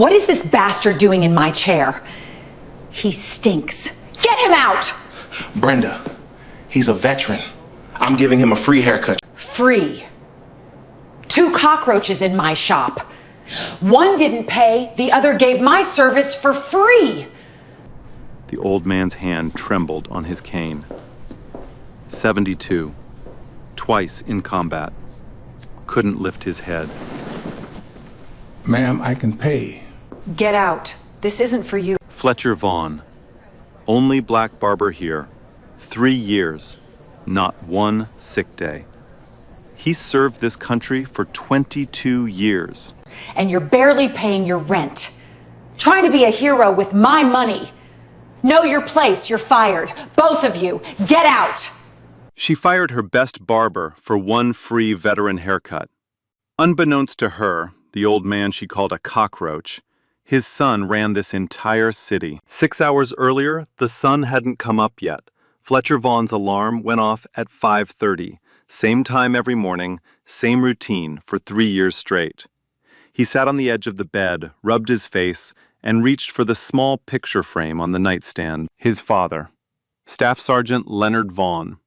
What is this bastard doing in my chair? He stinks. Get him out! Brenda, he's a veteran. I'm giving him a free haircut. Free. 2 cockroaches in my shop. One didn't pay, the other gave my service for free. The old man's hand trembled on his cane. 72. Twice in combat. Couldn't lift his head. Ma'am, I can pay. Get out. This isn't for you. Fletcher Vaughn. Only black barber here. 3 years. Not one sick day. He served this country for 22 years. And you're barely paying your rent. Trying to be a hero with my money. Know your place, you're fired. Both of you, get out! She fired her best barber for 1 free veteran haircut. Unbeknownst to her, the old man she called a cockroach, his son ran this entire city. 6 hours earlier, the sun hadn't come up yet. Fletcher Vaughn's alarm went off at 5:30. Same time every morning, same routine for 3 years straight. He sat on the edge of the bed, rubbed his face, and reached for the small picture frame on the nightstand. His father, Staff Sergeant Leonard Vaughn.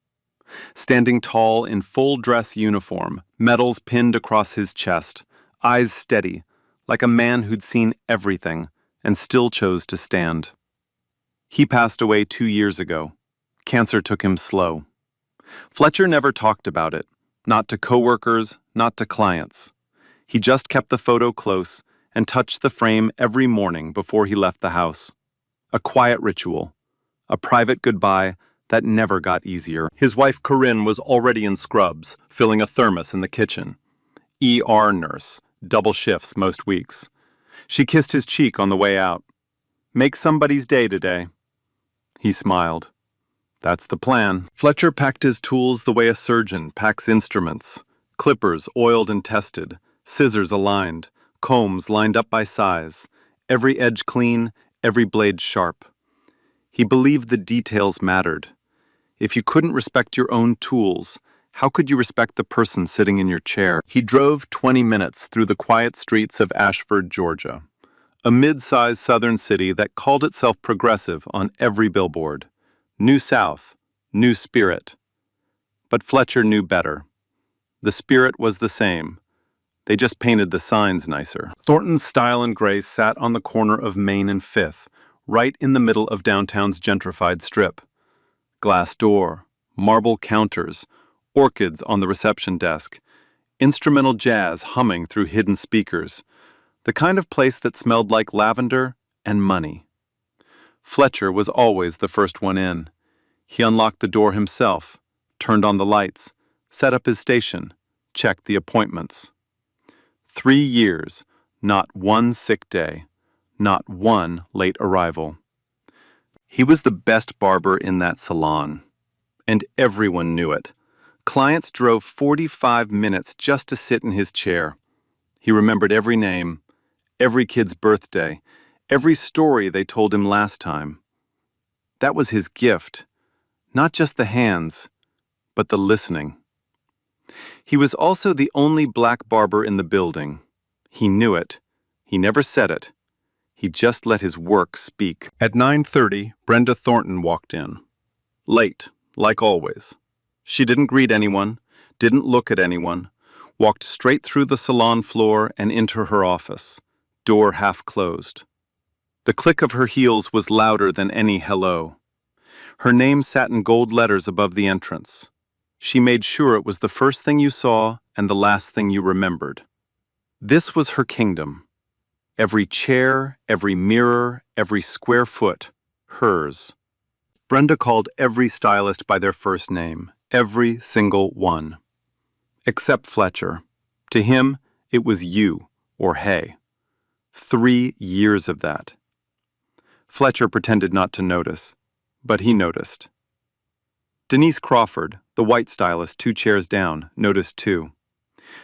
Standing tall in full dress uniform, medals pinned across his chest, eyes steady, like a man who'd seen everything and still chose to stand. He passed away 2 years ago. Cancer took him slow. Fletcher never talked about it, not to coworkers, not to clients. He just kept the photo close and touched the frame every morning before he left the house. A quiet ritual, a private goodbye that never got easier. His wife Corinne was already in scrubs, filling a thermos in the kitchen. ER nurse, double shifts most weeks. She kissed his cheek on the way out. Make somebody's day today. He smiled. That's the plan. Fletcher packed his tools the way a surgeon packs instruments. Clippers oiled and tested, scissors aligned, combs lined up by size, every edge clean, every blade sharp. He believed the details mattered. If you couldn't respect your own tools, how could you respect the person sitting in your chair? He drove 20 minutes through the quiet streets of Ashford, Georgia, a mid-sized southern city that called itself progressive on every billboard. New South, new spirit. But Fletcher knew better. The spirit was the same. They just painted the signs nicer. Thornton's Style and Grace sat on the corner of Main and Fifth, right in the middle of downtown's gentrified strip. Glass door, marble counters, orchids on the reception desk, instrumental jazz humming through hidden speakers, the kind of place that smelled like lavender and money. Fletcher was always the first one in. He unlocked the door himself, turned on the lights, set up his station, checked the appointments. 3 years, not one sick day, not one late arrival. He was the best barber in that salon, and everyone knew it. Clients drove 45 minutes just to sit in his chair. He remembered every name, every kid's birthday, every story they told him last time. That was his gift, not just the hands, but the listening. He was also the only black barber in the building. He knew it. He never said it. He just let his work speak. At 9:30, Brenda Thornton walked in. Late, like always. She didn't greet anyone, didn't look at anyone, walked straight through the salon floor and into her office, door half closed. The click of her heels was louder than any hello. Her name sat in gold letters above the entrance. She made sure it was the first thing you saw and the last thing you remembered. This was her kingdom. Every chair, every mirror, every square foot, hers. Brenda called every stylist by their first name, every single one. Except Fletcher. To him, it was you or hey. 3 years of that. Fletcher pretended not to notice, but he noticed. Denise Crawford, the white stylist 2 chairs down, noticed too.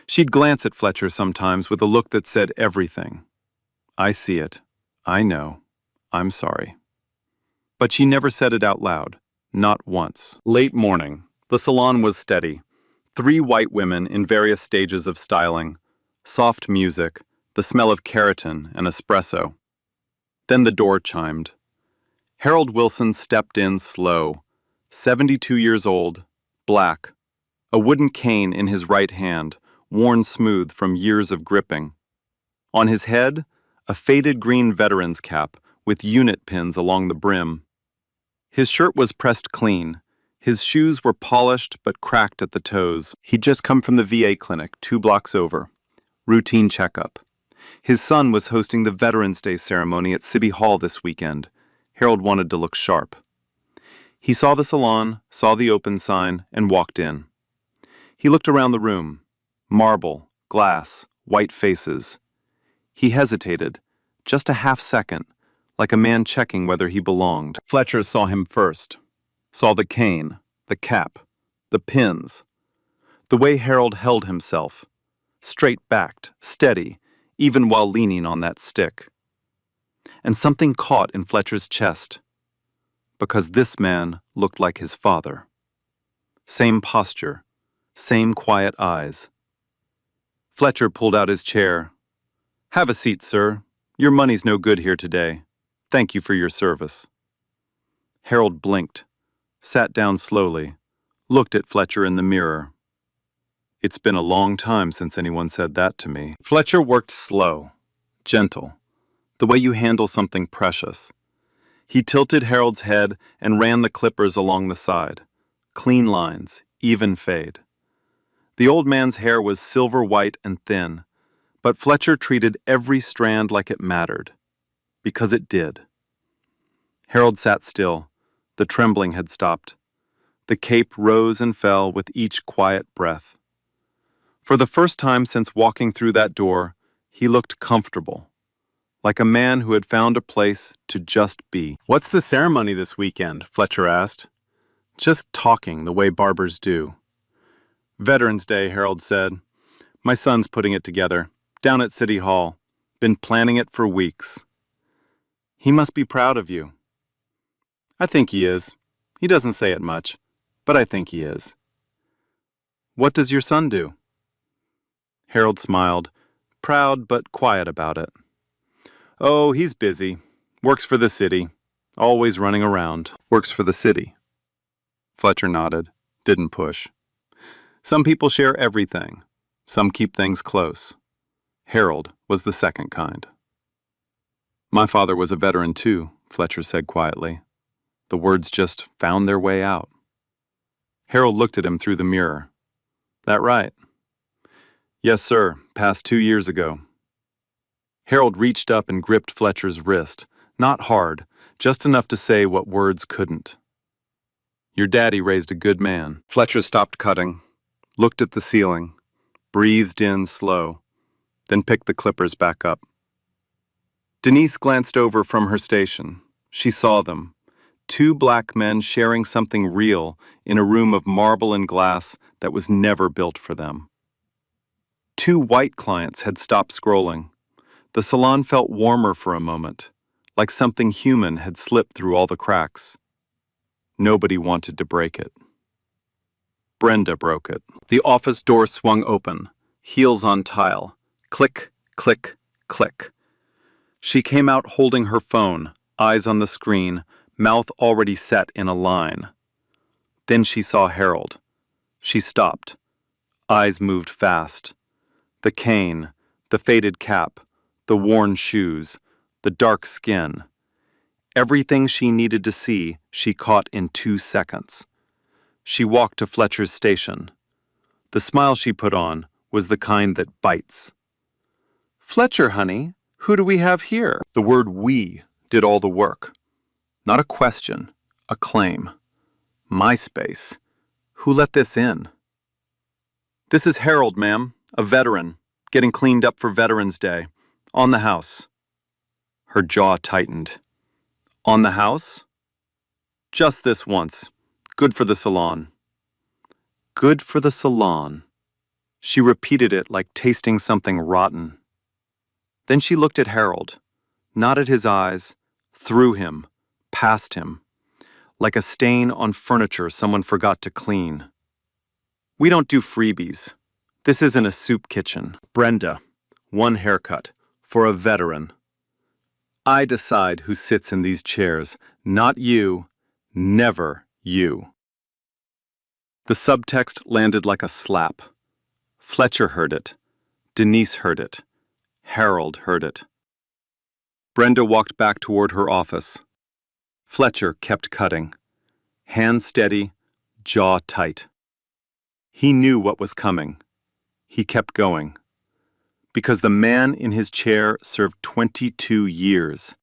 She'd glance at Fletcher sometimes with a look that said everything. I see it. I know. I'm sorry. But she never said it out loud, not once. Late morning. The salon was steady. 3 white women in various stages of styling. Soft music, the smell of keratin and espresso. Then the door chimed. Harold Wilson stepped in slow, 72 years old, black, a wooden cane in his right hand, worn smooth from years of gripping. On his head, a faded green veteran's cap with unit pins along the brim. His shirt was pressed clean. His shoes were polished but cracked at the toes. He'd just come from the VA clinic 2 blocks over. Routine checkup. His son was hosting the Veterans Day ceremony at City Hall this weekend. Harold wanted to look sharp. He saw the salon, saw the open sign, and walked in. He looked around the room. Marble, glass, white faces. He hesitated, just a half second, like a man checking whether he belonged. Fletcher saw him first. Saw the cane, the cap, the pins. The way Harold held himself. Straight-backed, steady, even while leaning on that stick. And something caught in Fletcher's chest. Because this man looked like his father. Same posture, same quiet eyes. Fletcher pulled out his chair. "Have a seat, sir. Your money's no good here today. Thank you for your service." Harold blinked, sat down slowly, looked at Fletcher in the mirror. It's been a long time since anyone said that to me. Fletcher worked slow, gentle, the way you handle something precious. He tilted Harold's head and ran the clippers along the side. Clean lines, even fade. The old man's hair was silver white and thin, but Fletcher treated every strand like it mattered. Because it did. Harold sat still. The trembling had stopped. The cape rose and fell with each quiet breath. For the first time since walking through that door, he looked comfortable, like a man who had found a place to just be. "What's the ceremony this weekend?" Fletcher asked. "Just talking the way barbers do." "Veterans Day," Harold said. "My son's putting it together, down at City Hall. Been planning it for weeks." "He must be proud of you." "I think he is. He doesn't say it much, but I think he is." "What does your son do?" Harold smiled, proud but quiet about it. "Oh, he's busy. Works for the city. Always running around." "Works for the city." Fletcher nodded, didn't push. Some people share everything. Some keep things close. Harold was the second kind. "My father was a veteran too," Fletcher said quietly. The words just found their way out. Harold looked at him through the mirror. "That right?" "Yes, sir. Passed 2 years ago." Harold reached up and gripped Fletcher's wrist, not hard, just enough to say what words couldn't. "Your daddy raised a good man." Fletcher stopped cutting, looked at the ceiling, breathed in slow, then picked the clippers back up. Denise glanced over from her station. She saw them, 2 black men sharing something real in a room of marble and glass that was never built for them. 2 white clients had stopped scrolling. The salon felt warmer for a moment, like something human had slipped through all the cracks. Nobody wanted to break it. Brenda broke it. The office door swung open, heels on tile. Click, click, click. She came out holding her phone, eyes on the screen, mouth already set in a line. Then she saw Harold. She stopped. Eyes moved fast. The cane, the faded cap, the worn shoes, the dark skin. Everything she needed to see, she caught in 2 seconds. She walked to Fletcher's station. The smile she put on was the kind that bites. "Fletcher, honey, who do we have here?" The word "we" did all the work. Not a question, a claim. My space. Who let this in? "This is Harold, ma'am, a veteran, getting cleaned up for Veterans Day. On the house." Her jaw tightened. "On the house?" "Just this once. Good for the salon." Good for the salon. She repeated it like tasting something rotten. Then she looked at Harold, not at his eyes, through him, past him, like a stain on furniture someone forgot to clean. "We don't do freebies. This isn't a soup kitchen." Brenda, 1 haircut, for a veteran. I decide who sits in these chairs, not you, never you. The subtext landed like a slap. Fletcher heard it. Denise heard it. Harold heard it. Brenda walked back toward her office. Fletcher kept cutting. Hand steady, jaw tight. He knew what was coming. He kept going. Because the man in his chair served 22 years.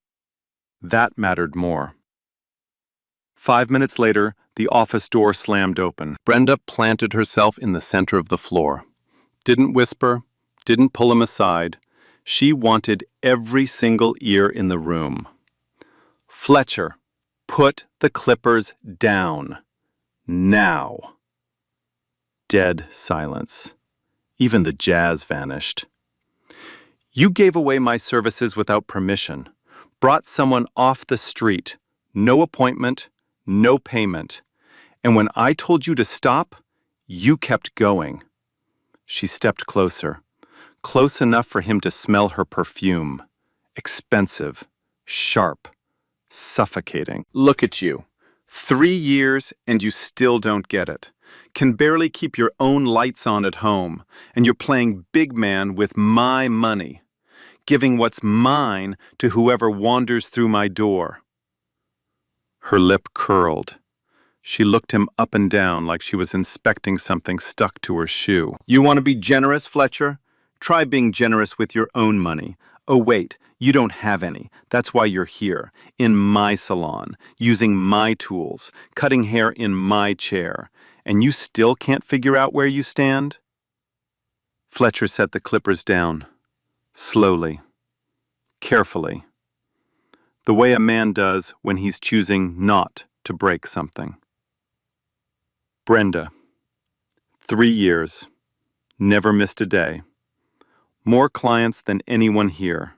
That mattered more. 5 minutes later, the office door slammed open. Brenda planted herself in the center of the floor. Didn't whisper, didn't pull him aside. She wanted every single ear in the room. Fletcher, put the clippers down. Now. Dead silence. Even the jazz vanished. You gave away my services without permission. Brought someone off the street. No appointment, no payment. And when I told you to stop, you kept going. She stepped closer. Close enough for him to smell her perfume. Expensive, sharp, suffocating. Look at you. 3 years and you still don't get it. Can barely keep your own lights on at home, and you're playing big man with my money, giving what's mine to whoever wanders through my door. Her lip curled. She looked him up and down like she was inspecting something stuck to her shoe. You want to be generous, Fletcher? Try being generous with your own money. Oh, wait, you don't have any. That's why you're here, in my salon, using my tools, cutting hair in my chair. And you still can't figure out where you stand? Fletcher set the clippers down, slowly, carefully, the way a man does when he's choosing not to break something. Brenda, 3 years, never missed a day, more clients than anyone here.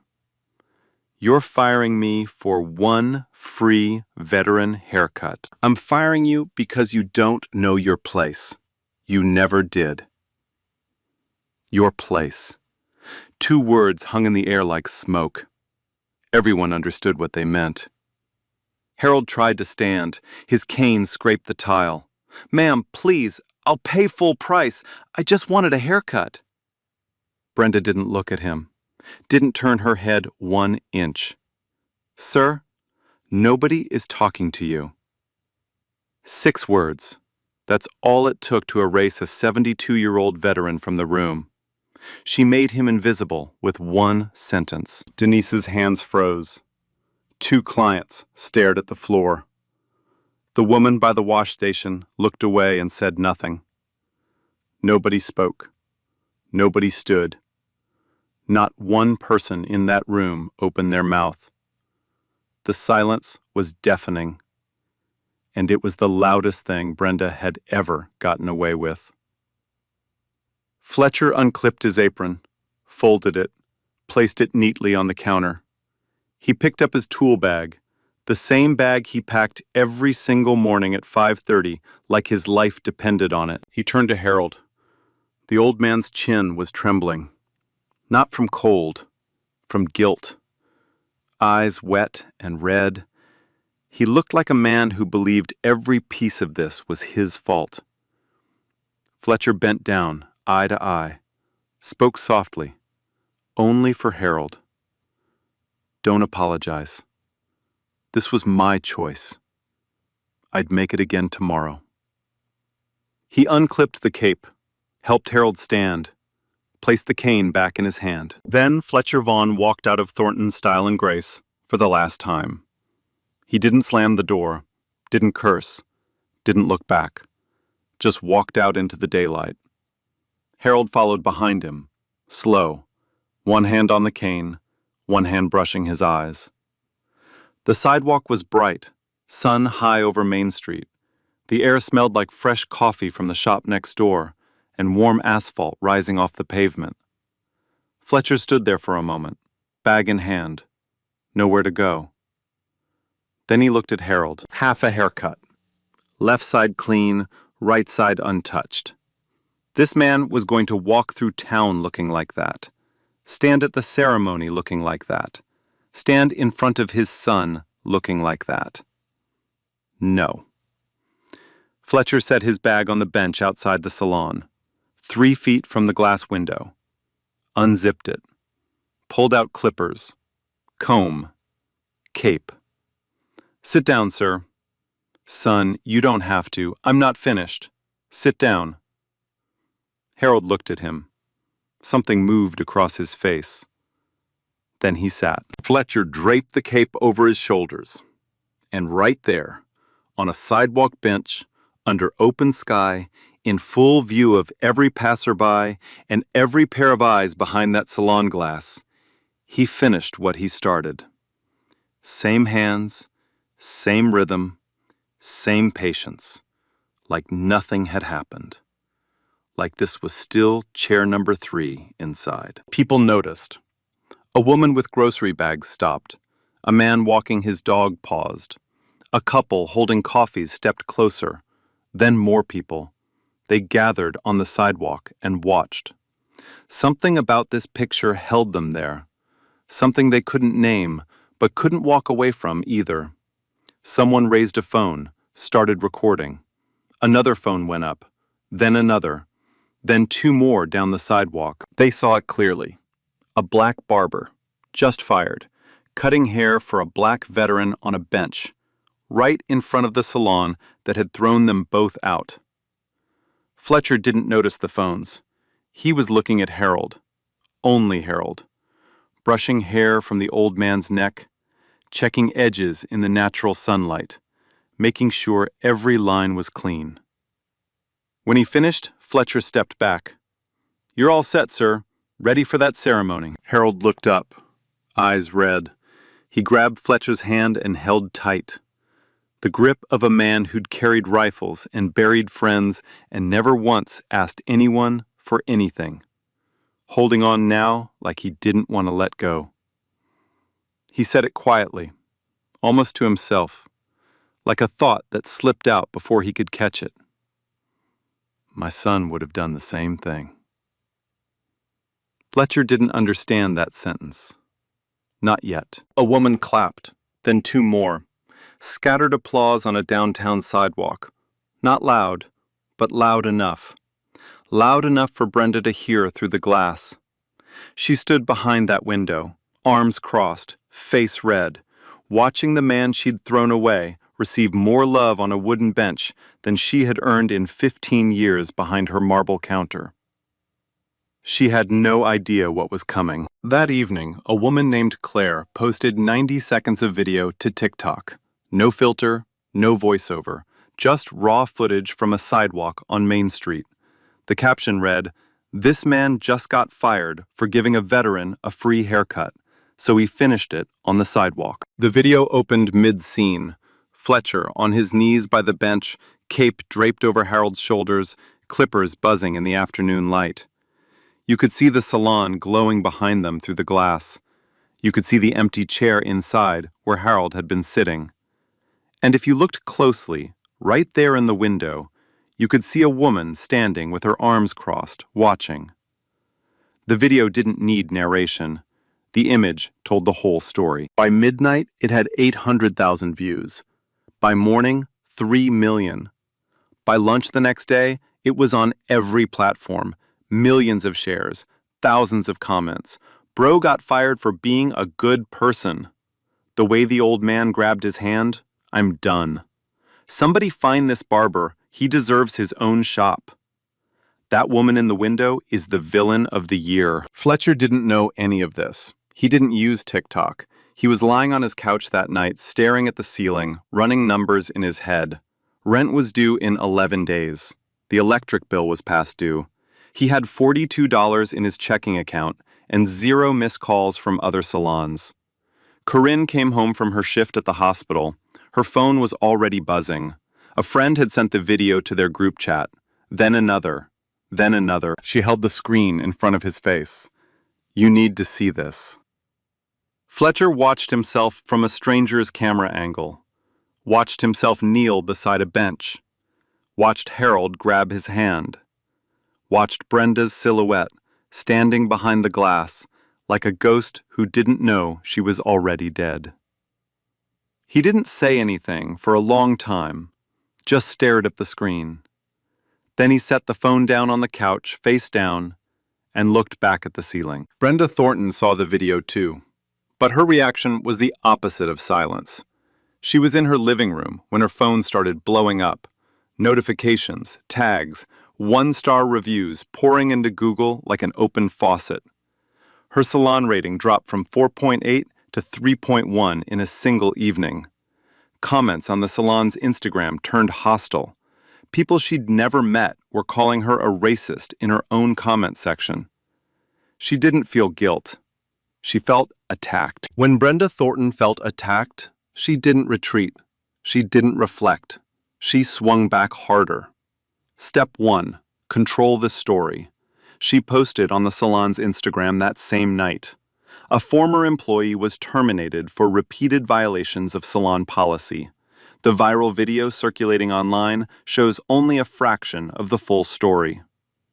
You're firing me for one free veteran haircut. I'm firing you because you don't know your place. You never did. Your place. 2 words hung in the air like smoke. Everyone understood what they meant. Harold tried to stand. His cane scraped the tile. Ma'am, please, I'll pay full price. I just wanted a haircut. Brenda didn't look at him. Didn't turn her head 1 inch. Sir, nobody is talking to you. 6 words. That's all it took to erase a 72-year-old veteran from the room. She made him invisible with 1 sentence. Denise's hands froze. 2 clients stared at the floor. The woman by the wash station looked away and said nothing. Nobody spoke. Nobody stood. Not 1 person in that room opened their mouth. The silence was deafening, and it was the loudest thing Brenda had ever gotten away with. Fletcher unclipped his apron, folded it, placed it neatly on the counter. He picked up his tool bag, the same bag he packed every single morning at 5:30, like his life depended on it. He turned to Harold. The old man's chin was trembling. Not from cold, from guilt. Eyes wet and red. He looked like a man who believed every piece of this was his fault. Fletcher bent down, eye to eye, spoke softly, only for Harold. Don't apologize. This was my choice. I'd make it again tomorrow. He unclipped the cape, helped Harold stand, placed the cane back in his hand. Then Fletcher Vaughn walked out of Thornton's Style and Grace for the last time. He didn't slam the door, didn't curse, didn't look back, just walked out into the daylight. Harold followed behind him, slow, 1 hand on the cane, 1 hand brushing his eyes. The sidewalk was bright, sun high over Main Street. The air smelled like fresh coffee from the shop next door, and warm asphalt rising off the pavement. Fletcher stood there for a moment, bag in hand, nowhere to go. Then he looked at Harold. Half a haircut. Left side clean, right side untouched. This man was going to walk through town looking like that. Stand at the ceremony looking like that. Stand in front of his son looking like that. No. Fletcher set his bag on the bench outside the salon, 3 feet from the glass window. Unzipped it. Pulled out clippers. Comb. Cape. Sit down, sir. Son, you don't have to. I'm not finished. Sit down. Harold looked at him. Something moved across his face. Then he sat. Fletcher draped the cape over his shoulders. And right there, on a sidewalk bench, under open sky, in full view of every passerby and every pair of eyes behind that salon glass, he finished what he started. Same hands, same rhythm, same patience, like nothing had happened. Like this was still chair number 3 inside. People noticed. A woman with grocery bags stopped. A man walking his dog paused. A couple holding coffees stepped closer. Then more people. They gathered on the sidewalk and watched. Something about this picture held them there. Something they couldn't name, but couldn't walk away from either. Someone raised a phone, started recording. Another phone went up, then another, then 2 more down the sidewalk. They saw it clearly. A black barber, just fired, cutting hair for a black veteran on a bench, right in front of the salon that had thrown them both out. Fletcher didn't notice the phones. He was looking at Harold, only Harold, brushing hair from the old man's neck, checking edges in the natural sunlight, making sure every line was clean. When he finished, Fletcher stepped back. "You're all set, sir. Ready for that ceremony." Harold looked up, eyes red. He grabbed Fletcher's hand and held tight. The grip of a man who'd carried rifles and buried friends and never once asked anyone for anything. Holding on now like he didn't want to let go. He said it quietly, almost to himself, like a thought that slipped out before he could catch it. My son would have done the same thing. Fletcher didn't understand that sentence. Not yet. A woman clapped, then 2 more. Scattered applause on a downtown sidewalk. Not loud, but loud enough. Loud enough for Brenda to hear through the glass. She stood behind that window, arms crossed, face red, watching the man she'd thrown away receive more love on a wooden bench than she had earned in 15 years behind her marble counter. She had no idea what was coming. That evening, a woman named Claire posted 90 seconds of video to TikTok. No filter, no voiceover, just raw footage from a sidewalk on Main Street. The caption read, "This man just got fired for giving a veteran a free haircut, so he finished it on the sidewalk." The video opened mid-scene. Fletcher on his knees by the bench, cape draped over Harold's shoulders, clippers buzzing in the afternoon light. You could see the salon glowing behind them through the glass. You could see the empty chair inside where Harold had been sitting. And if you looked closely, right there in the window, you could see a woman standing with her arms crossed, watching. The video didn't need narration. The image told the whole story. By midnight, it had 800,000 views. By morning, 3 million. By lunch the next day, it was on every platform. Millions of shares, thousands of comments. Bro got fired for being a good person. The way the old man grabbed his hand, I'm done. Somebody find this barber. He deserves his own shop. That woman in the window is the villain of the year. Fletcher didn't know any of this. He didn't use TikTok. He was lying on his couch that night, staring at the ceiling, running numbers in his head. Rent was due in 11 days. The electric bill was past due. He had $42 in his checking account and 0 missed calls from other salons. Corinne came home from her shift at the hospital. Her phone was already buzzing. A friend had sent the video to their group chat. Then another. Then another. She held the screen in front of his face. You need to see this. Fletcher watched himself from a stranger's camera angle. Watched himself kneel beside a bench. Watched Harold grab his hand. Watched Brenda's silhouette, standing behind the glass, like a ghost who didn't know she was already dead. He didn't say anything for a long time, just stared at the screen. Then he set the phone down on the couch, face down, and looked back at the ceiling. Brenda Thornton saw the video too, but her reaction was the opposite of silence. She was in her living room when her phone started blowing up. Notifications, tags, one-star reviews pouring into Google like an open faucet. Her salon rating dropped from 4.8 to 3.1 in a single evening. Comments on the salon's Instagram turned hostile. People she'd never met were calling her a racist in her own comment section. She didn't feel guilt. She felt attacked. When Brenda Thornton felt attacked, she didn't retreat. She didn't reflect. She swung back harder. Step 1. Control the story. She posted on the salon's Instagram that same night. A former employee was terminated for repeated violations of salon policy. The viral video circulating online shows only a fraction of the full story.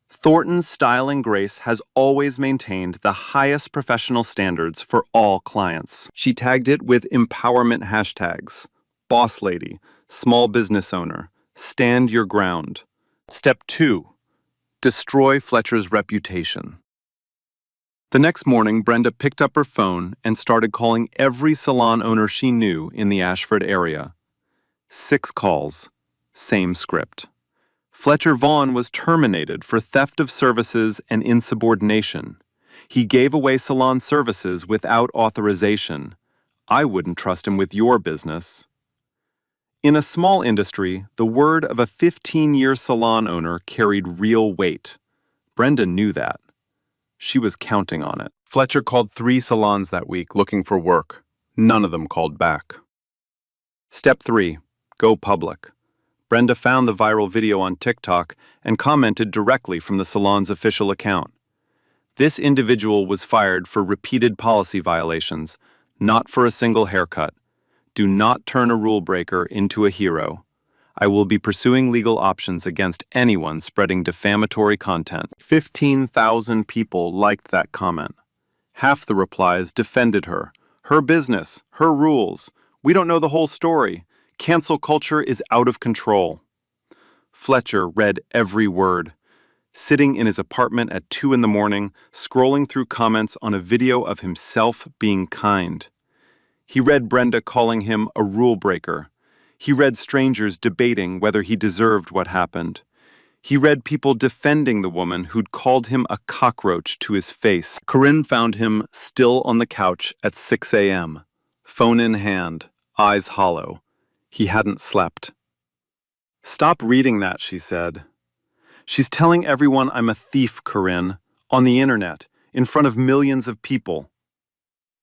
Thornton's style and grace has always maintained the highest professional standards for all clients. She tagged it with empowerment hashtags: boss lady, small business owner, stand your ground. Step 2. Destroy Fletcher's reputation. The next morning, Brenda picked up her phone and started calling every salon owner she knew in the Ashford area. 6 calls, same script. Fletcher Vaughn was terminated for theft of services and insubordination. He gave away salon services without authorization. I wouldn't trust him with your business. In a small industry, the word of a 15-year salon owner carried real weight. Brenda knew that. She was counting on it. Fletcher called 3 salons that week looking for work. None of them called back. Step 3. Go public. Brenda found the viral video on TikTok and commented directly from the salon's official account. This individual was fired for repeated policy violations, not for a single haircut. Do not turn a rule breaker into a hero. I will be pursuing legal options against anyone spreading defamatory content. 15,000 people liked that comment. Half the replies defended her. Her business, her rules. We don't know the whole story. Cancel culture is out of control. Fletcher read every word. Sitting in his apartment at 2 in the morning, scrolling through comments on a video of himself being kind. He read Brenda calling him a rule breaker. He read strangers debating whether he deserved what happened. He read people defending the woman who'd called him a cockroach to his face. Corinne found him still on the couch at 6 a.m., phone in hand, eyes hollow. He hadn't slept. Stop reading that, she said. She's telling everyone I'm a thief, Corinne, on the internet, in front of millions of people.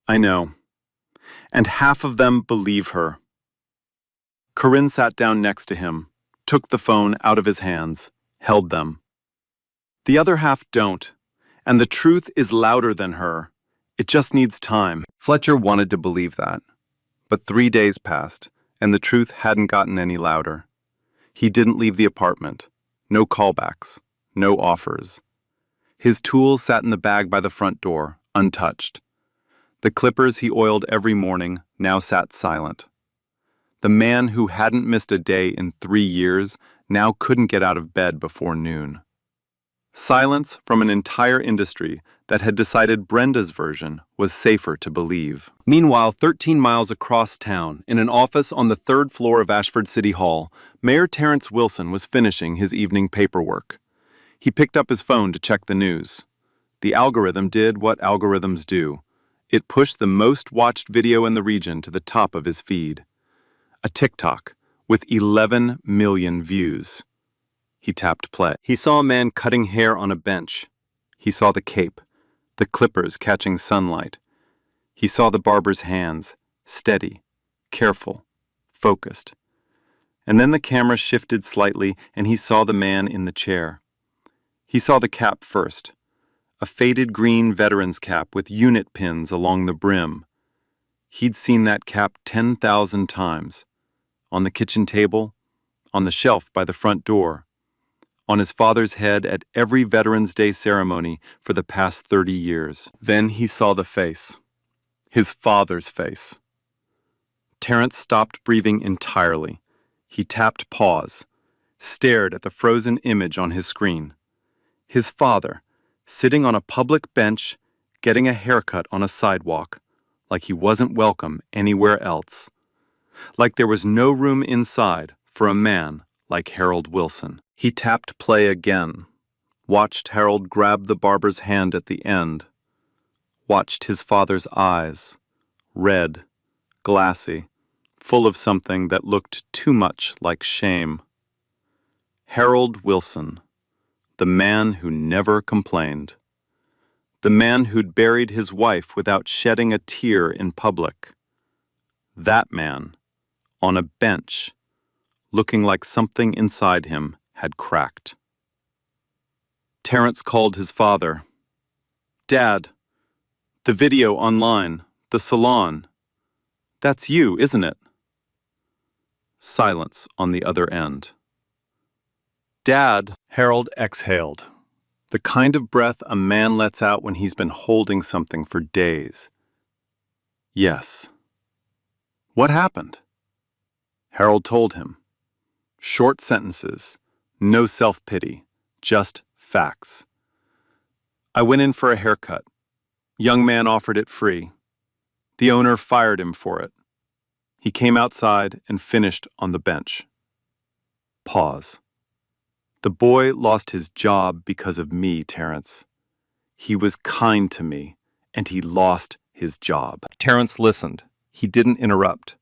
I know. And half of them believe her. Corinne sat down next to him, took the phone out of his hands, held them. The other half don't, and the truth is louder than her. It just needs time. Fletcher wanted to believe that. But 3 days passed, and the truth hadn't gotten any louder. He didn't leave the apartment. No callbacks. No offers. His tools sat in the bag by the front door, untouched. The clippers he oiled every morning now sat silent. The man who hadn't missed a day in 3 years now couldn't get out of bed before noon. Silence from an entire industry that had decided Brenda's version was safer to believe. Meanwhile, 13 miles across town, in an office on the 3rd floor of Ashford City Hall, Mayor Terrence Wilson was finishing his evening paperwork. He picked up his phone to check the news. The algorithm did what algorithms do. It pushed the most watched video in the region to the top of his feed. A TikTok with 11 million views. He tapped play. He saw a man cutting hair on a bench. He saw the cape, the clippers catching sunlight. He saw the barber's hands, steady, careful, focused. And then the camera shifted slightly and he saw the man in the chair. He saw the cap first, a faded green veteran's cap with unit pins along the brim. He'd seen that cap 10,000 times. On the kitchen table, on the shelf by the front door, on his father's head at every Veterans Day ceremony for the past 30 years. Then he saw the face. His father's face. Terrence stopped breathing entirely. He tapped pause, stared at the frozen image on his screen. His father, sitting on a public bench, getting a haircut on a sidewalk, like he wasn't welcome anywhere else. Like there was no room inside for a man like Harold Wilson. He tapped play again, watched Harold grab the barber's hand at the end, watched his father's eyes, red, glassy, full of something that looked too much like shame. Harold Wilson, the man who never complained. The man who'd buried his wife without shedding a tear in public. That man, on a bench, looking like something inside him had cracked. Terrence called his father. "Dad, the video online, the Salon. That's you, isn't it?" Silence on the other end. "Dad," Harold exhaled. The kind of breath a man lets out when he's been holding something for days. "Yes." "What happened?" Harold told him. Short sentences, no self-pity, just facts. "I went in for a haircut. Young man offered it free. The owner fired him for it. He came outside and finished on the bench." Pause. "The boy lost his job because of me, Terrence. He was kind to me, and he lost his job." Terrence listened. He didn't interrupt.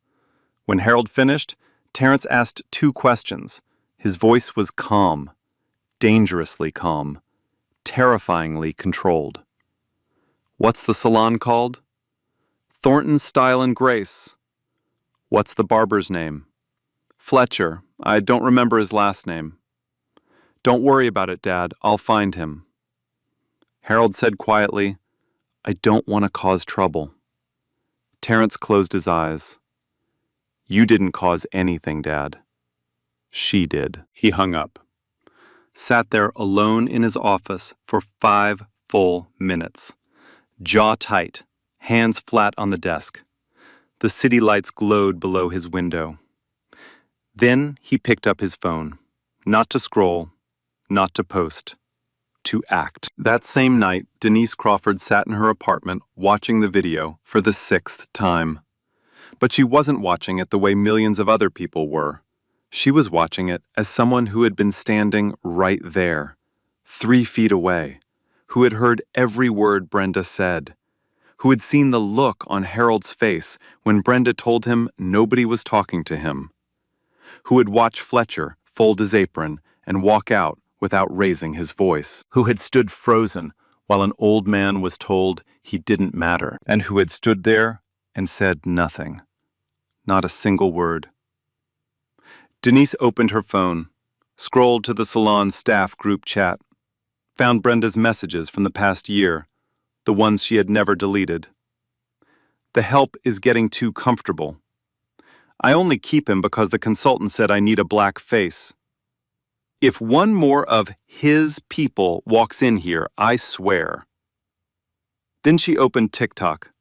When Harold finished, Terrence asked 2 questions. His voice was calm, dangerously calm, terrifyingly controlled. "What's the salon called?" "Thornton's Style and Grace." "What's the barber's name?" "Fletcher. I don't remember his last name." "Don't worry about it, Dad. I'll find him." Harold said quietly, "I don't want to cause trouble." Terrence closed his eyes. "You didn't cause anything, Dad. She did." He hung up. Sat there alone in his office for 5 full minutes. Jaw tight, hands flat on the desk. The city lights glowed below his window. Then he picked up his phone, not to scroll, not to post, to act. That same night, Denise Crawford sat in her apartment watching the video for the 6th time. But she wasn't watching it the way millions of other people were. She was watching it as someone who had been standing right there, 3 feet away, who had heard every word Brenda said, who had seen the look on Harold's face when Brenda told him nobody was talking to him, who had watched Fletcher fold his apron and walk out without raising his voice, who had stood frozen while an old man was told he didn't matter, and who had stood there and said nothing, not a single word. Denise opened her phone, scrolled to the salon staff group chat, found Brenda's messages from the past year, the ones she had never deleted. "The help is getting too comfortable. I only keep him because the consultant said I need a black face. If one more of his people walks in here, I swear." Then she opened TikTok,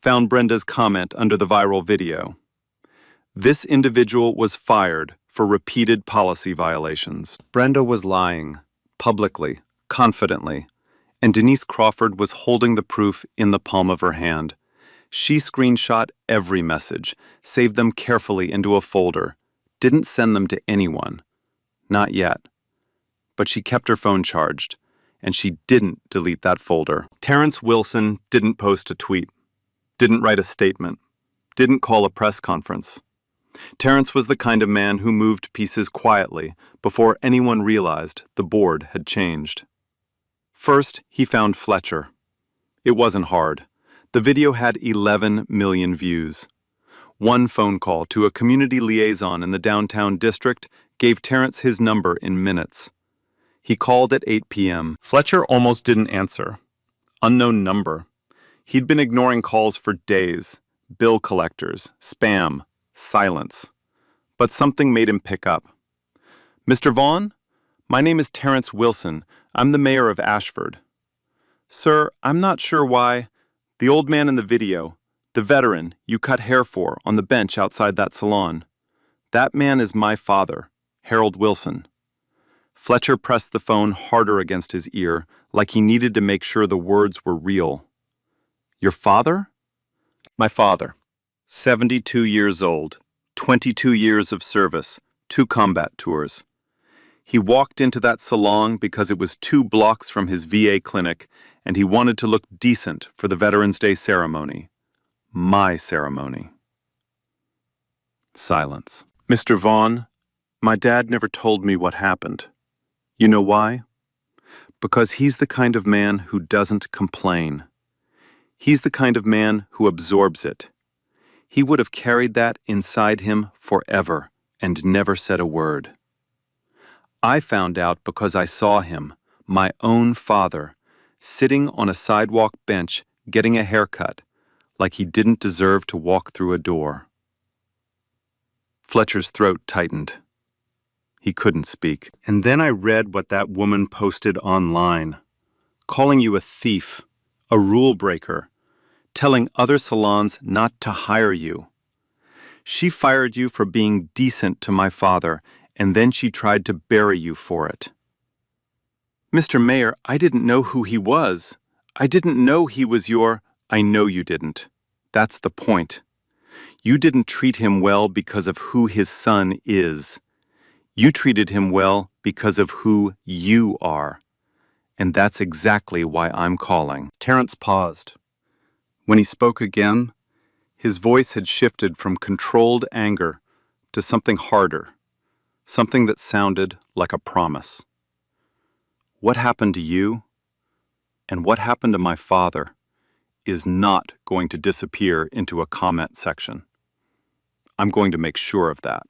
found Brenda's comment under the viral video. This individual was fired for repeated policy violations. Brenda was lying, publicly, confidently, and Denise Crawford was holding the proof in the palm of her hand. She screenshot every message, saved them carefully into a folder, didn't send them to anyone. Not yet. But she kept her phone charged, and she didn't delete that folder. Terrence Wilson didn't post a tweet, didn't write a statement, didn't call a press conference. Terrence was the kind of man who moved pieces quietly before anyone realized the board had changed. First, he found Fletcher. It wasn't hard. The video had 11 million views. One phone call to a community liaison in the downtown district gave Terrence his number in minutes. He called at 8 p.m. Fletcher almost didn't answer. Unknown number. He'd been ignoring calls for days. Bill collectors, spam, silence. But something made him pick up. "Mr. Vaughn? My name is Terrence Wilson. I'm the mayor of Ashford. Sir, I'm not sure why. The old man in the video, the veteran you cut hair for on the bench outside that salon, that man is my father, Harold Wilson. Fletcher pressed the phone harder against his ear, like he needed to make sure the words were real. Your father? My father. 72 years old, 22 years of service, 2 combat tours. He walked into that salon because it was 2 blocks from his VA clinic, and he wanted to look decent for the Veterans Day ceremony. My ceremony. Silence. Mr. Vaughn, my dad never told me what happened. You know why? Because he's the kind of man who doesn't complain. He's the kind of man who absorbs it. He would have carried that inside him forever and never said a word. I found out because I saw him, my own father, sitting on a sidewalk bench getting a haircut, like he didn't deserve to walk through a door. Fletcher's throat tightened. He couldn't speak. And then I read what that woman posted online, calling you a thief, a rule breaker, telling other salons not to hire you. She fired you for being decent to my father, and then she tried to bury you for it. Mr. Mayor, I didn't know who he was. I didn't know he was your... I know you didn't. That's the point. You didn't treat him well because of who his son is. You treated him well because of who you are. And that's exactly why I'm calling. Terrence paused. When he spoke again, his voice had shifted from controlled anger to something harder, something that sounded like a promise. What happened to you and what happened to my father is not going to disappear into a comment section. I'm going to make sure of that.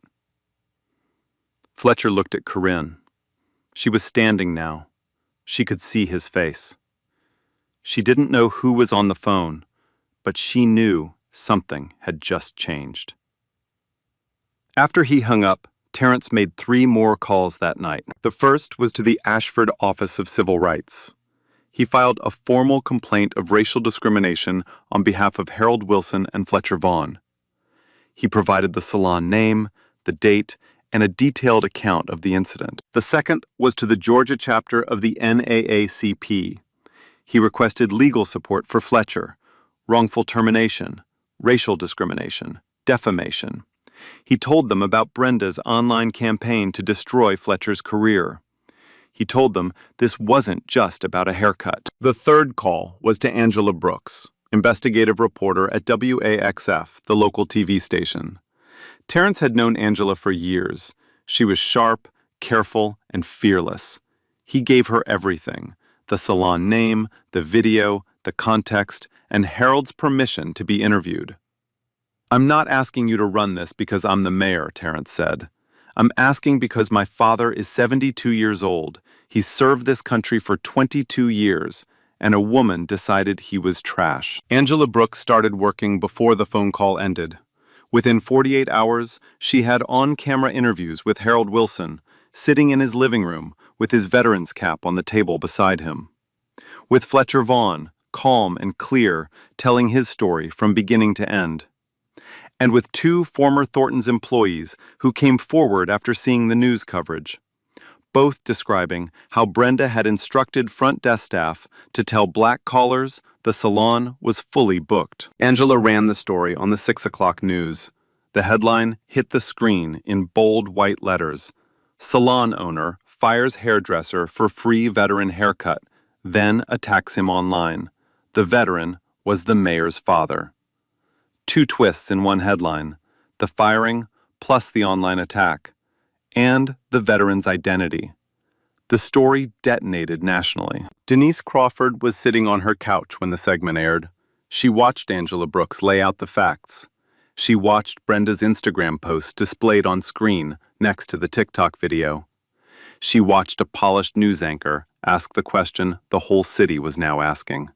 Fletcher looked at Corinne. She was standing now. She could see his face. She didn't know who was on the phone, but she knew something had just changed. After he hung up, Terrence made 3 more calls that night. The first was to the Ashford Office of Civil Rights. He filed a formal complaint of racial discrimination on behalf of Harold Wilson and Fletcher Vaughn. He provided the salon name, the date, and a detailed account of the incident. The second was to the Georgia chapter of the NAACP. He requested legal support for Fletcher, wrongful termination, racial discrimination, defamation. He told them about Brenda's online campaign to destroy Fletcher's career. He told them this wasn't just about a haircut. The third call was to Angela Brooks, investigative reporter at WAXF, the local TV station. Terrence had known Angela for years. She was sharp, careful, and fearless. He gave her everything: the salon name, the video, the context, and Harold's permission to be interviewed. I'm not asking you to run this because I'm the mayor, Terrence said. I'm asking because my father is 72 years old. He's served this country for 22 years, and a woman decided he was trash. Angela Brooks started working before the phone call ended. Within 48 hours, she had on-camera interviews with Harold Wilson, sitting in his living room with his veteran's cap on the table beside him. With Fletcher Vaughn, calm and clear, telling his story from beginning to end. And with 2 former Thornton's employees who came forward after seeing the news coverage, both describing how Brenda had instructed front desk staff to tell black callers the salon was fully booked. Angela ran the story on the 6 o'clock news. The headline hit the screen in bold white letters: Salon owner fires hairdresser for free veteran haircut, then attacks him online. The veteran was the mayor's father. 2 twists in one headline: the firing plus the online attack, and the veteran's identity. The story detonated nationally. Denise Crawford was sitting on her couch when the segment aired. She watched Angela Brooks lay out the facts. She watched Brenda's Instagram post displayed on screen next to the TikTok video. She watched a polished news anchor ask the question the whole city was now asking.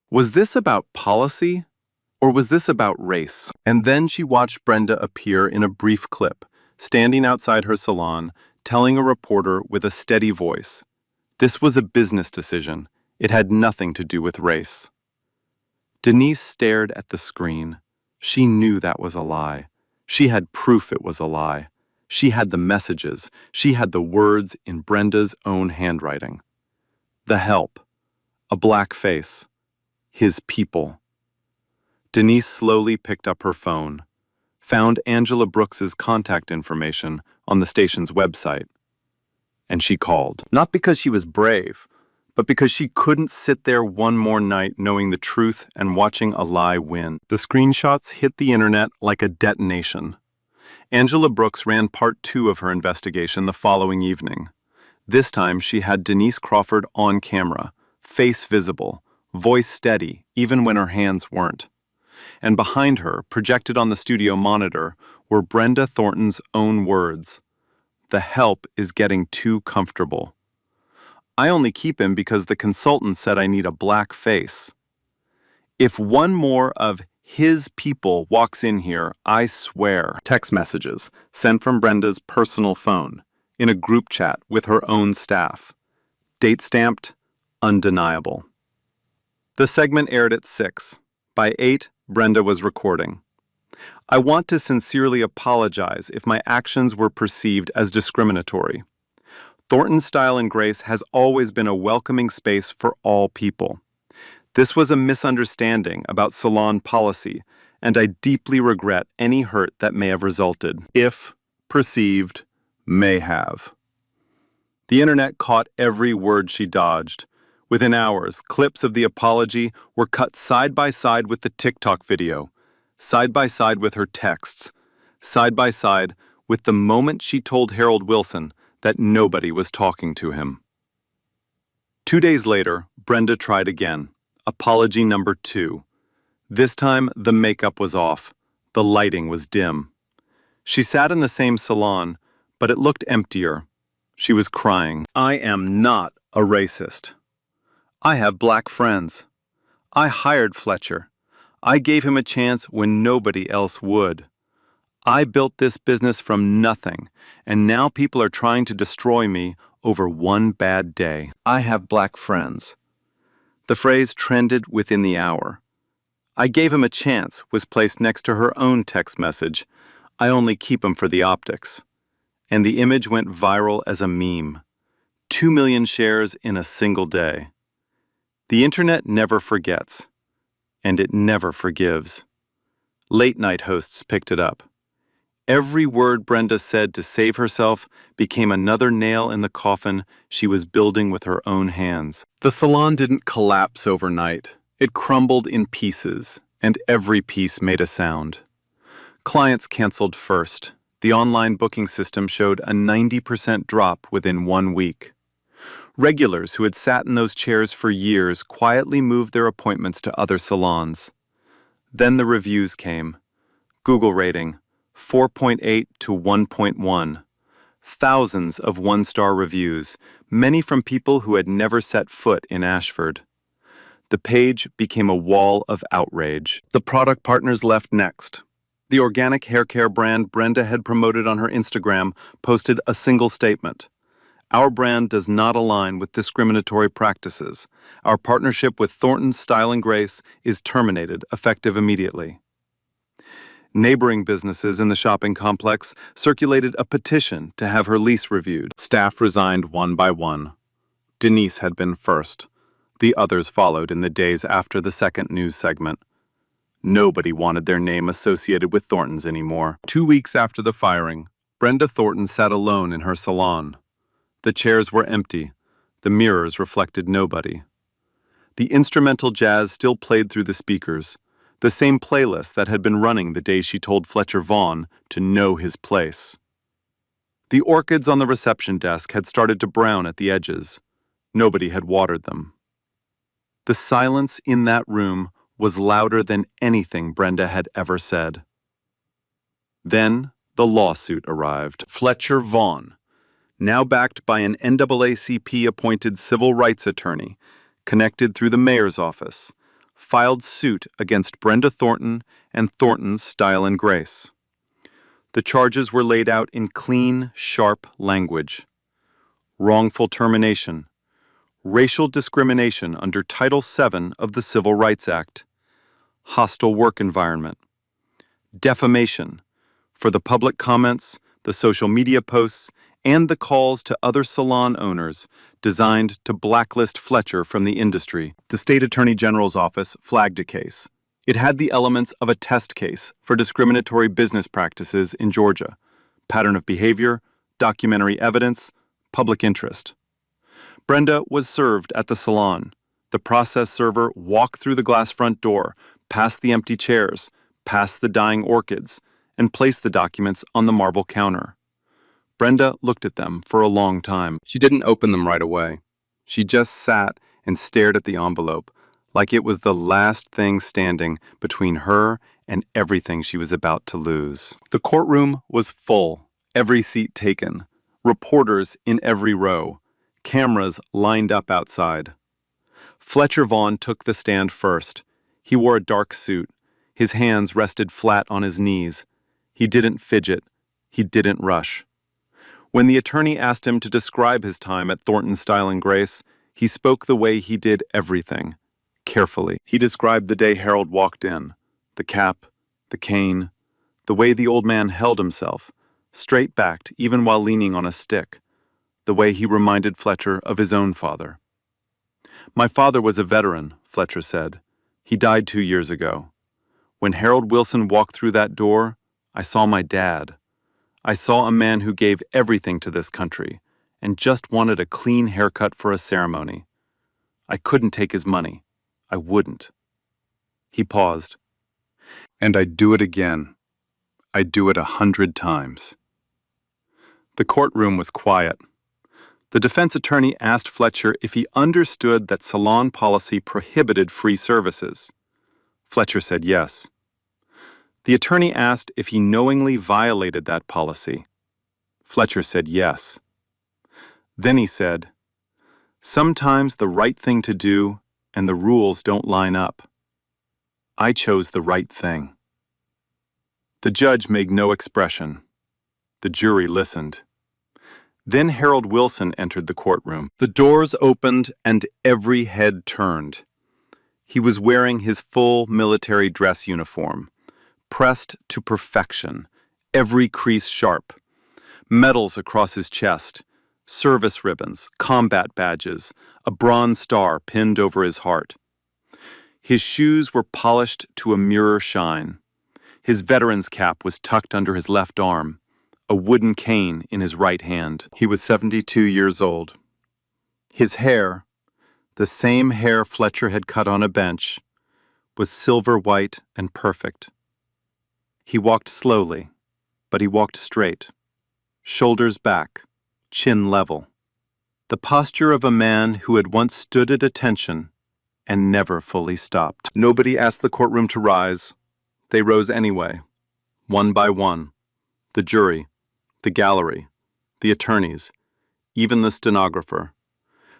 Was this about policy, or was this about race? And then she watched Brenda appear in a brief clip, standing outside her salon, telling a reporter with a steady voice, "This was a business decision. It had nothing to do with race." Denise stared at the screen. She knew that was a lie. She had proof it was a lie. She had the messages. She had the words in Brenda's own handwriting. The help. A black face. His people. Denise slowly picked up her phone, found Angela Brooks's contact information on the station's website, and she called. Not because she was brave, but because she couldn't sit there one more night knowing the truth and watching a lie win. The screenshots hit the internet like a detonation. Angela Brooks ran part 2 of her investigation the following evening. This time she had Denise Crawford on camera, face visible, voice steady, even when her hands weren't. And behind her, projected on the studio monitor, were Brenda Thornton's own words. "The help is getting too comfortable. I only keep him because the consultant said I need a black face. If one more of his people walks in here, I swear." Text messages sent from Brenda's personal phone in a group chat with her own staff. Date stamped, undeniable. The segment aired at 6. By 8, Brenda was recording. "I want to sincerely apologize if my actions were perceived as discriminatory. Thornton's Style and Grace has always been a welcoming space for all people. This was a misunderstanding about salon policy, and I deeply regret any hurt that may have resulted. If perceived, may have." The internet caught every word she dodged. Within hours, clips of the apology were cut side by side with the TikTok video, side by side with her texts, side by side with the moment she told Harold Wilson that nobody was talking to him. 2 days later, Brenda tried again. Apology number 2. This time, the makeup was off. The lighting was dim. She sat in the same salon, but it looked emptier. She was crying. "I am not a racist. I have black friends. I hired Fletcher. I gave him a chance when nobody else would. I built this business from nothing, and now people are trying to destroy me over one bad day. I have black friends." The phrase trended within the hour. "I gave him a chance" was placed next to her own text message. "I only keep him for the optics." And the image went viral as a meme. 2 million shares in a single day. The internet never forgets, and it never forgives. Late-night hosts picked it up. Every word Brenda said to save herself became another nail in the coffin she was building with her own hands. The salon didn't collapse overnight. It crumbled in pieces, and every piece made a sound. Clients canceled first. The online booking system showed a 90% drop within 1 week. Regulars who had sat in those chairs for years quietly moved their appointments to other salons. Then the reviews came. Google rating, 4.8 to 1.1. Thousands of one-star reviews, many from people who had never set foot in Ashford. The page became a wall of outrage. The product partners left next. The organic hair care brand Brenda had promoted on her Instagram posted a single statement. "Our brand does not align with discriminatory practices. Our partnership with Thornton's Style and Grace is terminated, effective immediately." Neighboring businesses in the shopping complex circulated a petition to have her lease reviewed. Staff resigned one by one. Denise had been first. The others followed in the days after the second news segment. Nobody wanted their name associated with Thornton's anymore. 2 weeks after the firing, Brenda Thornton sat alone in her salon. The chairs were empty. The mirrors reflected nobody. The instrumental jazz still played through the speakers, the same playlist that had been running the day she told Fletcher Vaughn to know his place. The orchids on the reception desk had started to brown at the edges. Nobody had watered them. The silence in that room was louder than anything Brenda had ever said. Then the lawsuit arrived. Fletcher Vaughn, now backed by an NAACP-appointed civil rights attorney, connected through the mayor's office, filed suit against Brenda Thornton and Thornton's Style and Grace. The charges were laid out in clean, sharp language. Wrongful termination, racial discrimination under Title VII of the Civil Rights Act, hostile work environment, defamation for the public comments, the social media posts, and the calls to other salon owners designed to blacklist Fletcher from the industry. The State Attorney General's office flagged a case. It had the elements of a test case for discriminatory business practices in Georgia: pattern of behavior, documentary evidence, public interest. Brenda was served at the salon. The process server walked through the glass front door, past the empty chairs, past the dying orchids, and placed the documents on the marble counter. Brenda looked at them for a long time. She didn't open them right away. She just sat and stared at the envelope, like it was the last thing standing between her and everything she was about to lose. The courtroom was full, every seat taken, reporters in every row, cameras lined up outside. Fletcher Vaughn took the stand first. He wore a dark suit. His hands rested flat on his knees. He didn't fidget. He didn't rush. When the attorney asked him to describe his time at Thornton Style and Grace, he spoke the way he did everything, carefully. He described the day Harold walked in, the cap, the cane, the way the old man held himself, straight-backed even while leaning on a stick, the way he reminded Fletcher of his own father. "My father was a veteran," Fletcher said. "He died 2 years ago. When Harold Wilson walked through that door, I saw my dad. I saw a man who gave everything to this country and just wanted a clean haircut for a ceremony. I couldn't take his money. I wouldn't." He paused. "And I'd do it again. I'd do it 100 times. The courtroom was quiet. The defense attorney asked Fletcher if he understood that salon policy prohibited free services. Fletcher said yes. The attorney asked if he knowingly violated that policy. Fletcher said yes. Then he said, "Sometimes the right thing to do and the rules don't line up. I chose the right thing." The judge made no expression. The jury listened. Then Harold Wilson entered the courtroom. The doors opened and every head turned. He was wearing his full military dress uniform, pressed to perfection, every crease sharp, medals across his chest, service ribbons, combat badges, a bronze star pinned over his heart. His shoes were polished to a mirror shine. His veteran's cap was tucked under his left arm, a wooden cane in his right hand. He was 72 years old. His hair, the same hair Fletcher had cut on a bench, was silver white and perfect. He walked slowly, but he walked straight, shoulders back, chin level. The posture of a man who had once stood at attention and never fully stopped. Nobody asked the courtroom to rise. They rose anyway, one by one. The jury, the gallery, the attorneys, even the stenographer.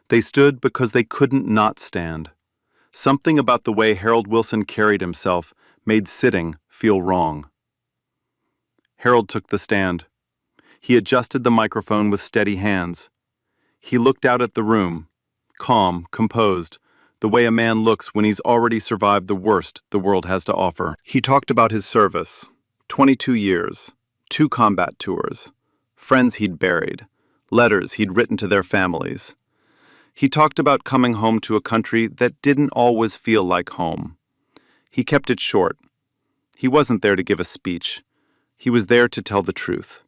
They stood because they couldn't not stand. Something about the way Harold Wilson carried himself made sitting feel wrong. Harold took the stand. He adjusted the microphone with steady hands. He looked out at the room, calm, composed, the way a man looks when he's already survived the worst the world has to offer. He talked about his service, 22 years, 2 combat tours, friends he'd buried, letters he'd written to their families. He talked about coming home to a country that didn't always feel like home. He kept it short. He wasn't there to give a speech. He was there to tell the truth.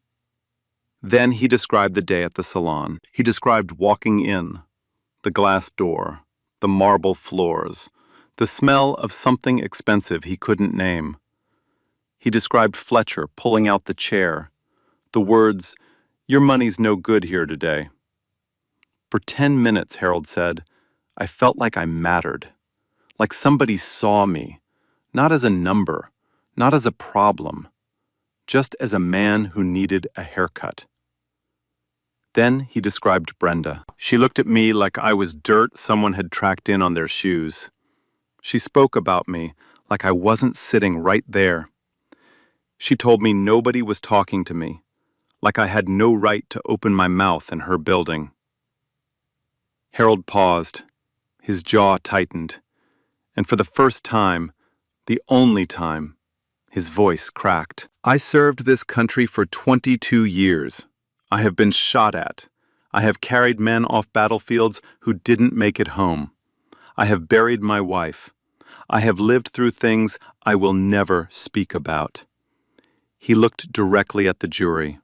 Then he described the day at the salon. He described walking in, the glass door, the marble floors, the smell of something expensive he couldn't name. He described Fletcher pulling out the chair, the words, "Your money's no good here today." For 10 minutes, Harold said, I felt like I mattered, like somebody saw me, not as a number, not as a problem, just as a man who needed a haircut. Then he described Brenda. She looked at me like I was dirt someone had tracked in on their shoes. She spoke about me like I wasn't sitting right there. She told me nobody was talking to me, like I had no right to open my mouth in her building. Harold paused, his jaw tightened, and for the first time, the only time, his voice cracked. I served this country for 22 years. I have been shot at. I have carried men off battlefields who didn't make it home. I have buried my wife. I have lived through things I will never speak about. He looked directly at the jury.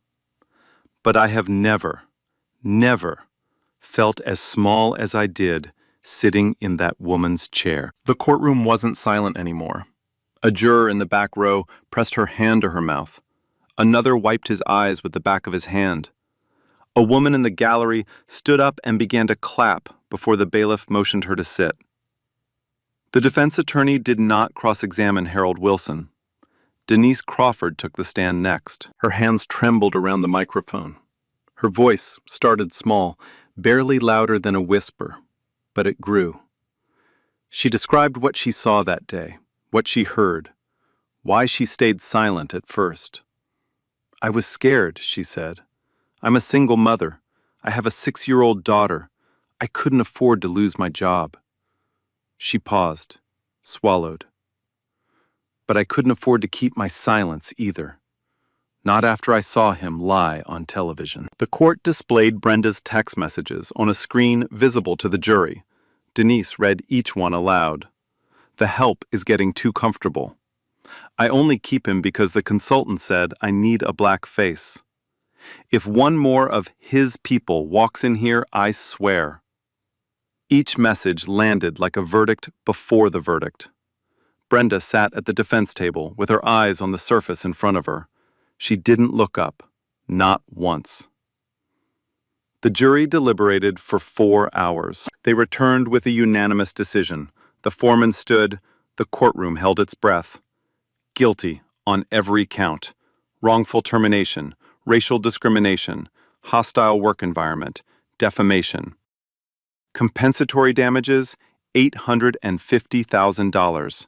But I have never felt as small as I did sitting in that woman's chair. The courtroom wasn't silent anymore. A juror in the back row pressed her hand to her mouth. Another wiped his eyes with the back of his hand. A woman in the gallery stood up and began to clap before the bailiff motioned her to sit. The defense attorney did not cross-examine Harold Wilson. Denise Crawford took the stand next. Her hands trembled around the microphone. Her voice started small, barely louder than a whisper, but it grew. She described what she saw that day, what she heard, why she stayed silent at first. I was scared, she said. I'm a single mother. I have a 6-year-old daughter. I couldn't afford to lose my job. She paused, swallowed. But I couldn't afford to keep my silence either. Not after I saw him lie on television. The court displayed Brenda's text messages on a screen visible to the jury. Denise read each one aloud. The help is getting too comfortable. I only keep him because the consultant said I need a black face. If one more of his people walks in here, I swear. Each message landed like a verdict before the verdict. Brenda sat at the defense table with her eyes on the surface in front of her. She didn't look up, not once. The jury deliberated for 4 hours. They returned with a unanimous decision. The foreman stood, the courtroom held its breath. Guilty on every count. Wrongful termination, racial discrimination, hostile work environment, defamation. Compensatory damages, $850,000.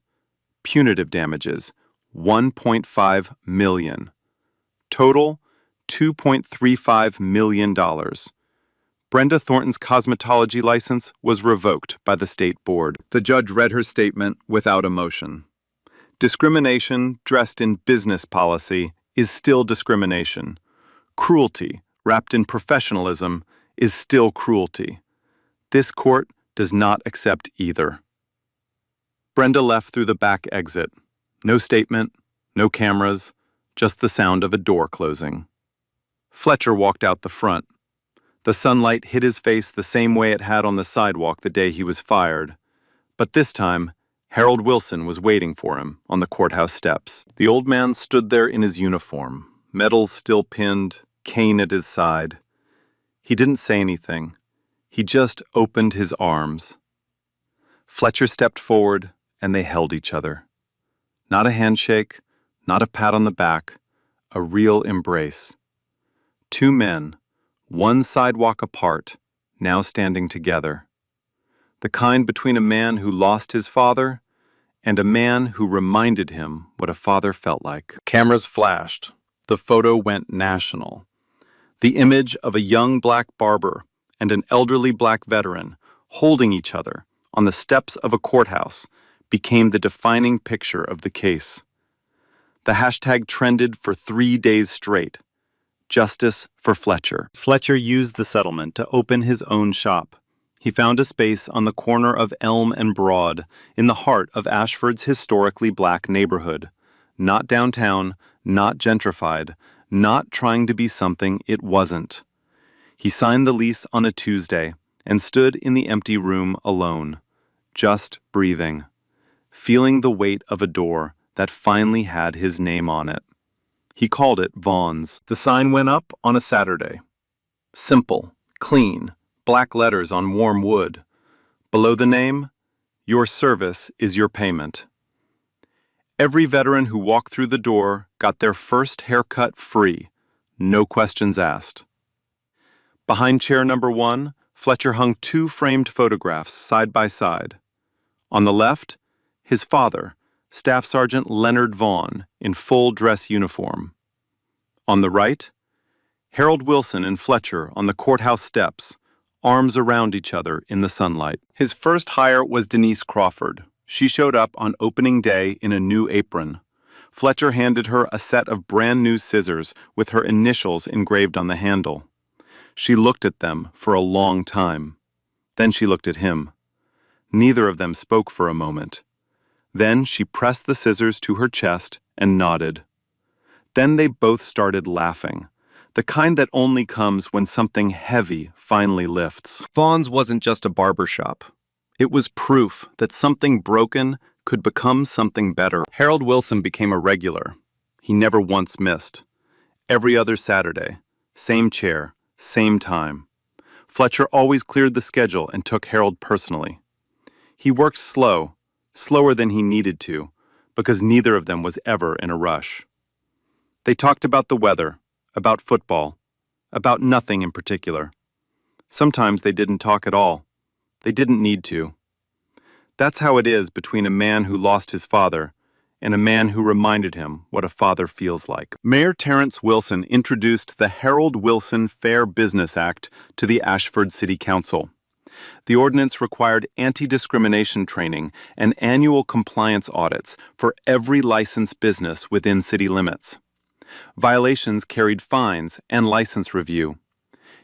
Punitive damages, $1.5 million. Total, $2.35 million. Brenda Thornton's cosmetology license was revoked by the state board. The judge read her statement without emotion. Discrimination dressed in business policy is still discrimination. Cruelty wrapped in professionalism is still cruelty. This court does not accept either. Brenda left through the back exit. No statement, no cameras, just the sound of a door closing. Fletcher walked out the front. The sunlight hit his face the same way it had on the sidewalk the day he was fired. But this time, Harold Wilson was waiting for him on the courthouse steps. The old man stood there in his uniform, medals still pinned, cane at his side. He didn't say anything. He just opened his arms. Fletcher stepped forward, and they held each other. Not a handshake, not a pat on the back, a real embrace. Two men, one sidewalk apart, now standing together. The kind between a man who lost his father and a man who reminded him what a father felt like. Cameras flashed. The photo went national. The image of a young black barber and an elderly black veteran holding each other on the steps of a courthouse became the defining picture of the case. The hashtag trended for 3 days straight. Justice for Fletcher. Fletcher used the settlement to open his own shop. He found a space on the corner of Elm and Broad, in the heart of Ashford's historically black neighborhood. Not downtown, not gentrified, not trying to be something it wasn't. He signed the lease on a Tuesday and stood in the empty room alone, just breathing, feeling the weight of a door that finally had his name on it. He called it Vaughn's. The sign went up on a Saturday. Simple, clean, black letters on warm wood. Below the name, "Your service is your payment." Every veteran who walked through the door got their first haircut free, no questions asked. Behind chair number 1, Fletcher hung 2 framed photographs side by side. On the left, his father, Staff Sergeant Leonard Vaughn in full dress uniform. On the right, Harold Wilson and Fletcher on the courthouse steps, arms around each other in the sunlight. His first hire was Denise Crawford. She showed up on opening day in a new apron. Fletcher handed her a set of brand new scissors with her initials engraved on the handle. She looked at them for a long time. Then she looked at him. Neither of them spoke for a moment. Then she pressed the scissors to her chest and nodded. Then they both started laughing, the kind that only comes when something heavy finally lifts. Vaughn's wasn't just a barber shop. It was proof that something broken could become something better. Harold Wilson became a regular. He never once missed. Every other Saturday, same chair, same time. Fletcher always cleared the schedule and took Harold personally. He worked slow, slower than he needed to, because neither of them was ever in a rush. They talked about the weather, about football, about nothing in particular. Sometimes they didn't talk at all. They didn't need to. That's how it is between a man who lost his father and a man who reminded him what a father feels like. Mayor Terrence Wilson introduced the Harold Wilson Fair Business Act to the Ashford City Council. The ordinance required anti-discrimination training and annual compliance audits for every licensed business within city limits. Violations carried fines and license review.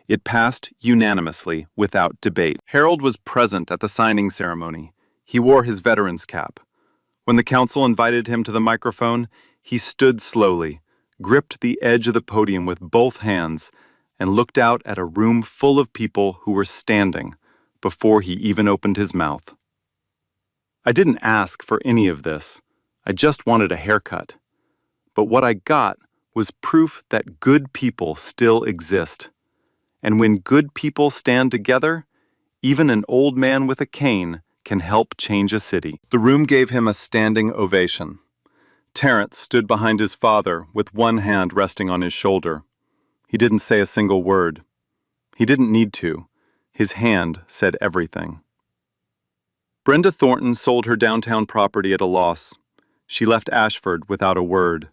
It passed unanimously without debate. Harold was present at the signing ceremony. He wore his veteran's cap. When the council invited him to the microphone, he stood slowly, gripped the edge of the podium with both hands, and looked out at a room full of people who were standing before he even opened his mouth. I didn't ask for any of this. I just wanted a haircut. But what I got was proof that good people still exist. And when good people stand together, even an old man with a cane can help change a city. The room gave him a standing ovation. Terrence stood behind his father with one hand resting on his shoulder. He didn't say a single word. He didn't need to. His hand said everything. Brenda Thornton sold her downtown property at a loss. She left Ashford without a word.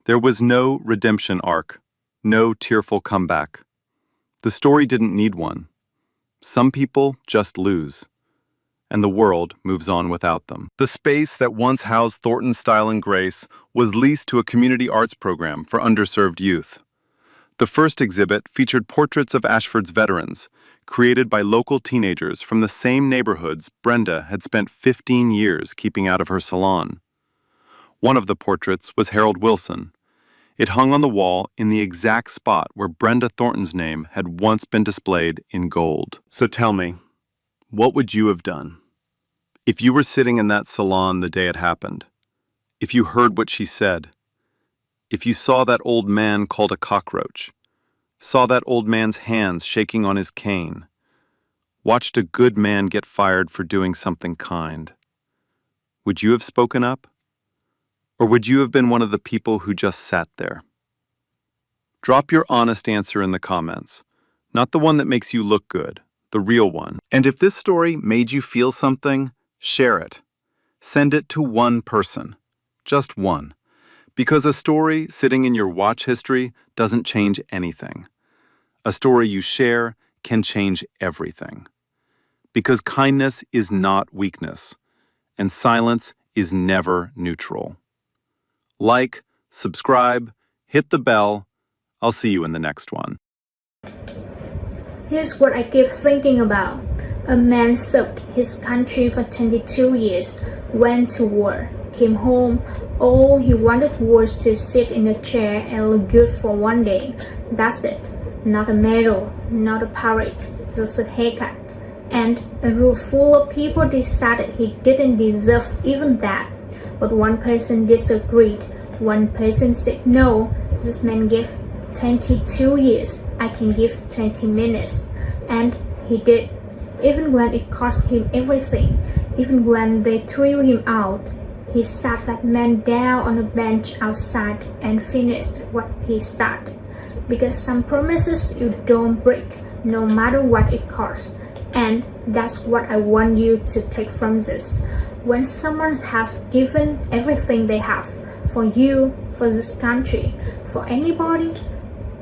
There was no redemption arc, no tearful comeback. The story didn't need one. Some people just lose, and the world moves on without them. The space that once housed Thornton's Style and Grace was leased to a community arts program for underserved youth. The first exhibit featured portraits of Ashford's veterans, created by local teenagers from the same neighborhoods Brenda had spent 15 years keeping out of her salon. One of the portraits was Harold Wilson. It hung on the wall in the exact spot where Brenda Thornton's name had once been displayed in gold. So tell me, what would you have done? If you were sitting in that salon the day it happened, if you heard what she said, if you saw that old man called a cockroach, saw that old man's hands shaking on his cane, watched a good man get fired for doing something kind, would you have spoken up? Or would you have been one of the people who just sat there? Drop your honest answer in the comments, not the one that makes you look good, the real one. And if this story made you feel something, share it. Send it to one person, just one. Because a story sitting in your watch history doesn't change anything. A story you share can change everything. Because kindness is not weakness, and silence is never neutral. Like, subscribe, hit the bell. I'll see you in the next one. Here's what I keep thinking about. A man served his country for 22 years, went to war, came home. All he wanted was to sit in a chair and look good for one day. That's it. Not a medal, not a parade, just a haircut. And a room full of people decided he didn't deserve even that. But one person disagreed. One person said, no, this man gave 22 years. I can give 20 minutes. And he did. Even when it cost him everything, even when they threw him out, he sat that man down on a bench outside and finished what he started. Because some promises you don't break, no matter what it costs. And that's what I want you to take from this. when someone has given everything they have for you, for this country, for anybody,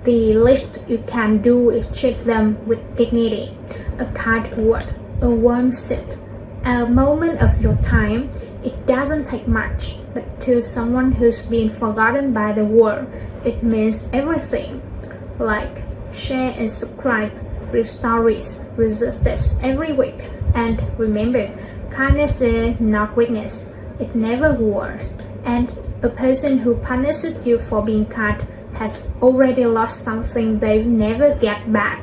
the least you can do is treat them with dignity, a kind word, a warm seat, a moment of your time. It doesn't take much, but to someone who's been forgotten by the world, it means everything. Like, share and subscribe, read stories, resist this every week. And remember, kindness is not weakness. It never was. And a person who punishes you for being kind has already lost something they'll never get back.